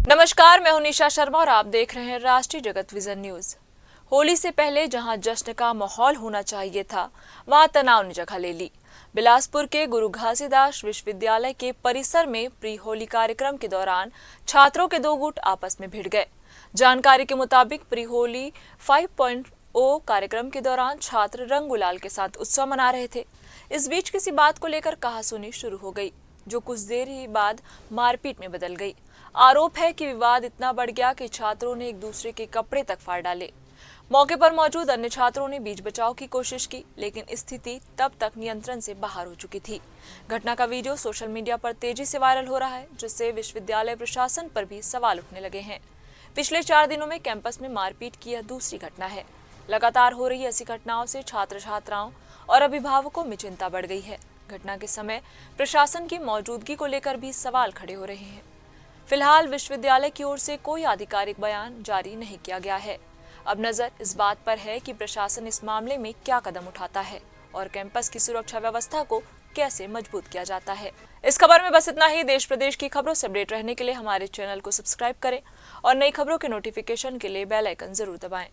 नमस्कार, मैं हूं निशा शर्मा और आप देख रहे हैं राष्ट्रीय जगत विजन न्यूज। होली से पहले जहां जश्न का माहौल होना चाहिए था, वहां तनाव ने जगह ले ली। बिलासपुर के गुरु घासीदास विश्वविद्यालय के परिसर में प्री होली कार्यक्रम के दौरान छात्रों के दो गुट आपस में भिड़ गए। जानकारी के मुताबिक प्री होली 5.0 कार्यक्रम के दौरान छात्र रंग गुलाल के साथ उत्सव मना रहे थे। इस बीच किसी बात को लेकर कहासुनी शुरू हो गई, जो कुछ देर ही बाद मारपीट में बदल गई। आरोप है कि विवाद इतना बढ़ गया कि छात्रों ने एक दूसरे के कपड़े तक फाड़ डाले। मौके पर मौजूद अन्य छात्रों ने बीच बचाव की कोशिश की, लेकिन स्थिति तब तक नियंत्रण से बाहर हो चुकी थी। घटना का वीडियो सोशल मीडिया पर तेजी से वायरल हो रहा है, जिससे विश्वविद्यालय प्रशासन पर भी सवाल उठने लगे हैं। पिछले 4 दिनों में कैंपस में मारपीट की यह दूसरी घटना है। लगातार हो रही ऐसी घटनाओं से छात्र छात्राओं और अभिभावकों में चिंता बढ़ गई है। घटना के समय प्रशासन की मौजूदगी को लेकर भी सवाल खड़े हो रहे हैं। फिलहाल विश्वविद्यालय की ओर से कोई आधिकारिक बयान जारी नहीं किया गया है। अब नजर इस बात पर है कि प्रशासन इस मामले में क्या कदम उठाता है और कैंपस की सुरक्षा व्यवस्था को कैसे मजबूत किया जाता है। इस खबर में बस इतना ही। देश प्रदेश की खबरों से अपडेट रहने के लिए हमारे चैनल को सब्सक्राइब करें और नई खबरों के नोटिफिकेशन के लिए बेल आइकन जरूर दबाएं।